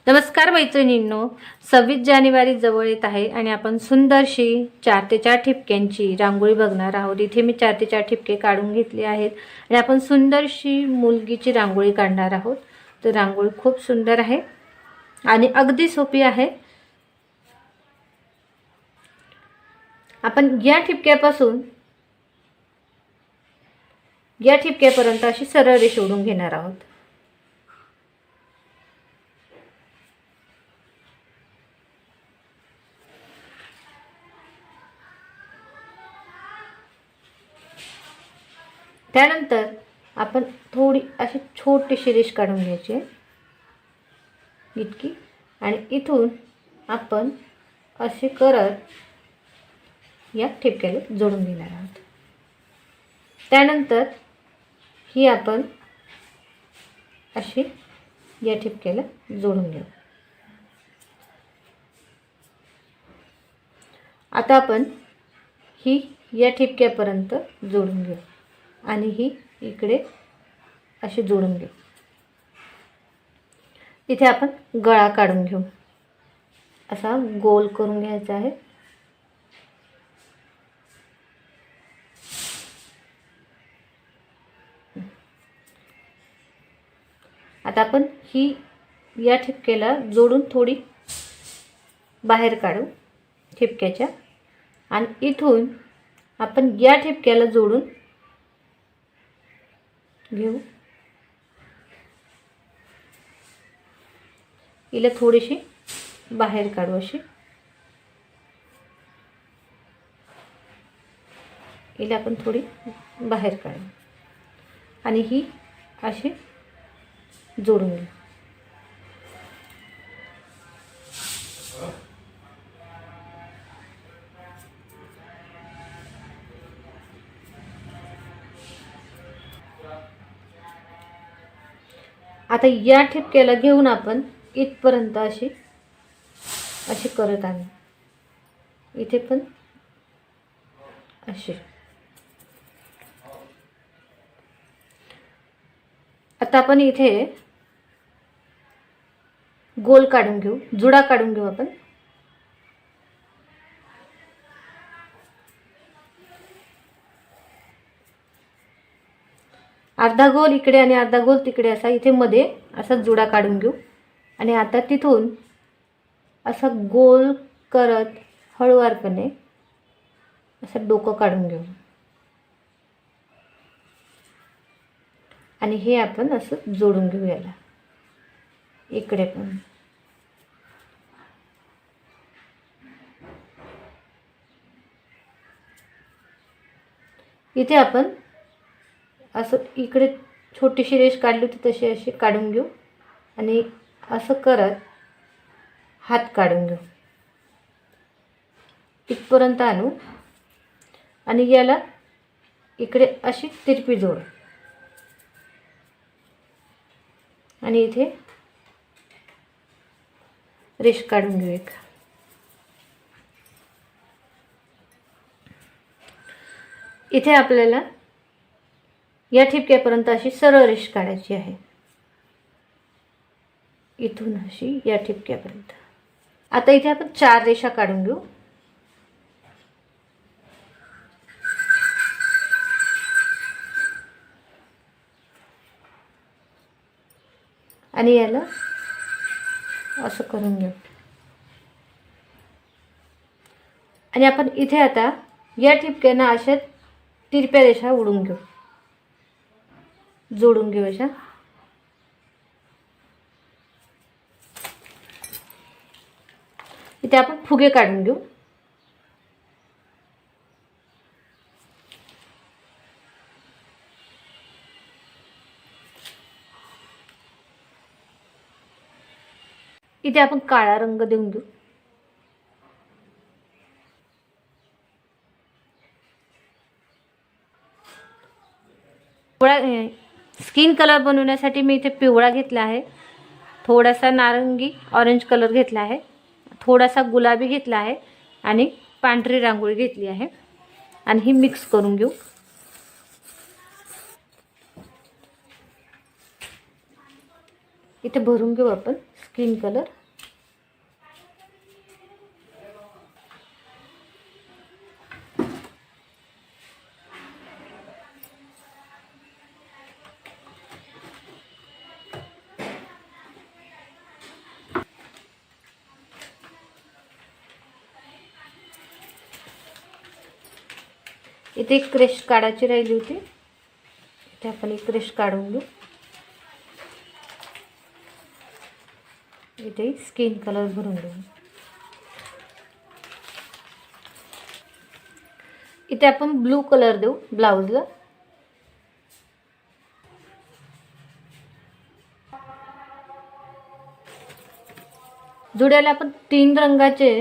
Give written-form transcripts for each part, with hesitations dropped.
नमस्कार मैत्रिणींनो, 26 जानेवारी जवळ येत आहे आणि आपण सुंदरशी 4 ते 4 ठिपक्यांची रांगोळी बघणार आहोत। इथे मी 4 ते 4 ठिपके काढून घेतले आहेत आणि आपण सुंदरशी मुलगीची रांगोळी काढणार आहोत। तर रांगोळी खूप सुंदर आहे आणि अगदी सोपी आहे। आपण या ठिपक्यापासून या ठिपक्यापर्यंत अशी सरळ रेष ओढून घेणार आहोत। त्यानंतर आपण थोडी अशी छोटीशी रेष काढून घ्यायची इतकी आणि इथून आपण असे करत या ठिपक्याला जोडून घेणार आहोत। त्यानंतर ही आपण अशी या ठिपक्याला जोडून घेऊ। आता आपण ही या ठिपक्यापर्यंत जोडून घेऊ आणि ही इकडे अशी जोडून घेऊ। इथे आपण गळा काढून घेऊ, असा गोल करून घ्यायचा आहे। आता आपण ही या ठिपक्याला जोडून थोडी बाहेर काढू ठिपक्याच्या आणि इथून आपण या ठिपक्याला जोडून घेऊ। हिला थोडीशी बाहेर काढू, अशी हिला आपण थोडी बाहेर काढू आणि ही अशी जोडून घेऊ। आता या ठिपक्याला घेऊन आपण इथपर्यंत अशी करत आणू, इथे पण अशी। आता आपण इथे गोल काढून घेऊ, जुडा काढून घेऊ आपण। अर्धा गोल इकडे आणि अर्धा गोल तिकडे असा इथे मध्ये असा जुडा काढून घेऊ आणि आता तिथून असा गोल करत हळूवारपणे असं डोकं काढून घेऊ आणि हे आपण असं जोडून घेऊ याला इकडे पण। इथे आपण असं इकडे छोटीशी रेष काढली होती तशी अशी काढून घेऊ आणि असं करत हात काढून घेऊ, इथपर्यंत आणू आणि याला इकडे अशी तिरपी जोड आणि इथे रेष काढून घेऊ एक। इथे आपल्याला या ठिपक्यापर्यंत अशी सरळ रेष काढायची आहे, इथून अशी या ठिपक्यापर्यंत। आता इथे आपण 4 रेषा काढून घेऊ आणि याला असं करून घेऊ आणि आपण इथे आता या ठिपक्यांना अशा तिरप्या रेषा ओढून घेऊ, जोडून घेऊ अशा। इथे आपण फुगे काढून घेऊ। इथे आपण काळा रंग देऊन घेऊ। स्किन कलर बनवण्यासाठी मी इथे पिवळा घेतला आहे, थोडासा नारंगी ऑरेंज कलर घेतला आहे, थोडासा गुलाबी घेतला आहे आणि पांढरी रांगोळी घेतली आहे आणि ही मिक्स करून घेऊ। इथे भरून घेऊ आपण स्किन कलर. इथे एक क्रेश काढायची राहिली होती. इथे आपण एक क्रेश काढून घेऊ. इथे स्किन कलर भरून घेऊ. इथे आपण ब्लू कलर देऊ ब्लाउजला. जुड्याला आपण 3 रंगाचे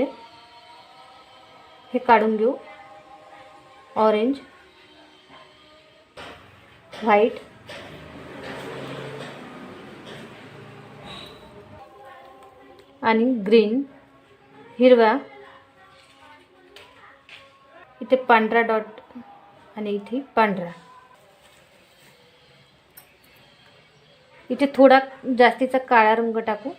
हे काढून घेऊ. ऑरेंज, व्हाईट आणि ग्रीन. हिरवा. इथे पांढरा डॉट आणि इथे पांढरा. इथे थोडा जास्तीचा काळा रंग टाकू.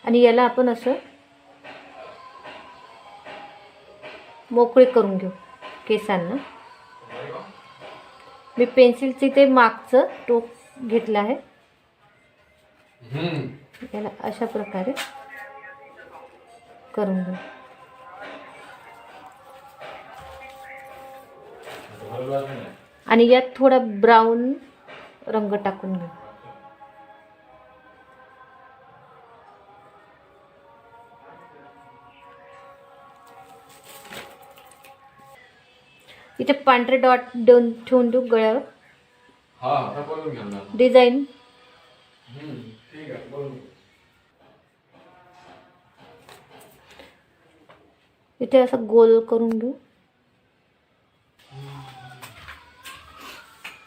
आणि याला आपण असं मोकळे करून घेऊ केसांना. मी पेन्सिलची ते मागचं टोक घेतलं आहे. याला अशा प्रकारे करून घेऊ. आणि यात थोडा ब्राऊन रंग टाकून घेऊ. इथे पांढरे डॉट देऊन ठेवून देऊ गळ्यावर. डिझाईन. इथे असं गोल करून घेऊ.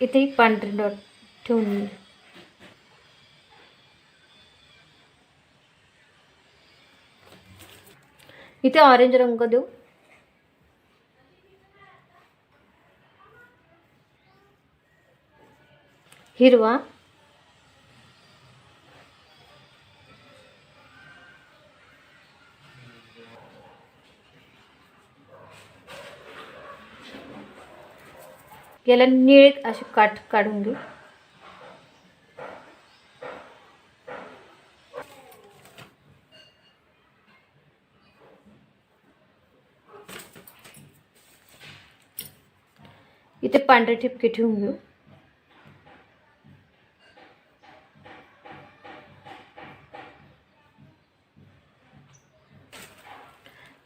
इथे पांढरे डॉट ठेवून घेऊ. इथे ऑरेंज रंग देऊ. हिरवा. याला निळे असे काठ काढून घेऊ. इथे पांढरे ठिपके ठेवून घेऊ.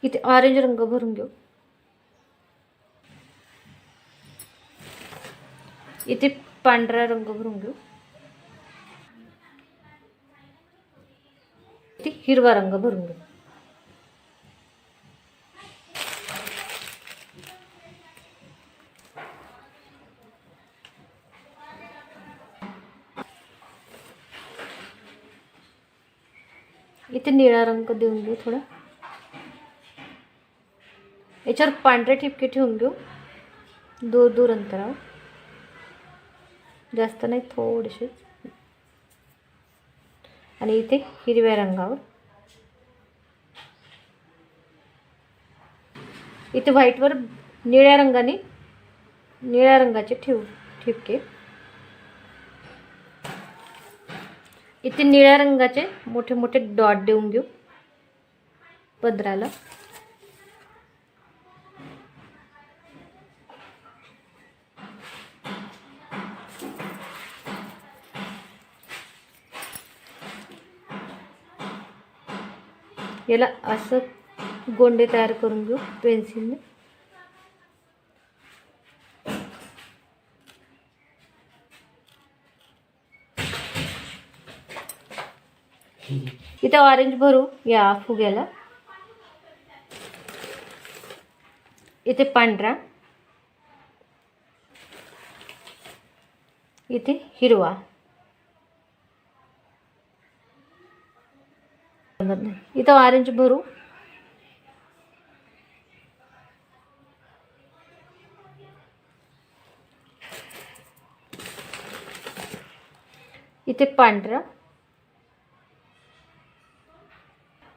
इथे ऑरेंज रंग भरून घेऊ. इथे पांढरा रंग भरून घेऊ. इथे हिरवा रंग भरून घेऊ. इथे निळा रंग देऊन घेऊ. थोडा याच्यावर पांढरे ठिपके ठेवून घेऊ. दूर दूर अंतरावर, जास्त नाही, थोडेसे. आणि इथे हिरव्या रंगावर. इथे व्हाईटवर निळ्या रंगाचे ठिपके. इथे निळ्या रंगाचे मोठे मोठे डॉट देऊन घेऊ पदराला. याला असं गोंडे तयार करून घेऊ पेन्सिलने. इथे ऑरेंज भरू या फुग्याला. इथे पांढरा. इथे हिरवा. इथं ऑरेंज भरू. इथे पांढरा,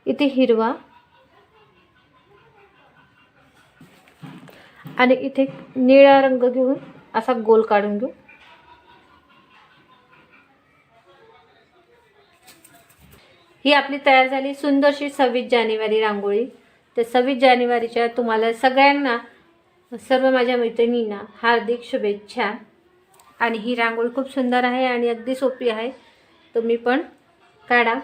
इथे हिरवा आणि इथे निळा रंग घेऊन असा गोल काढून घेऊ. ही आपली तयार झाली सुंदरशी 26 जानेवारी रांगोळी. तर 26 जानेवारीच्या तुम्हाला सगळ्यांना, सर्व माझ्या मैत्रिणींना हार्दिक शुभेच्छा. आणि ही रांगोळी खूप सुंदर आहे आणि अगदी सोपी आहे. तुम्ही पण काढा.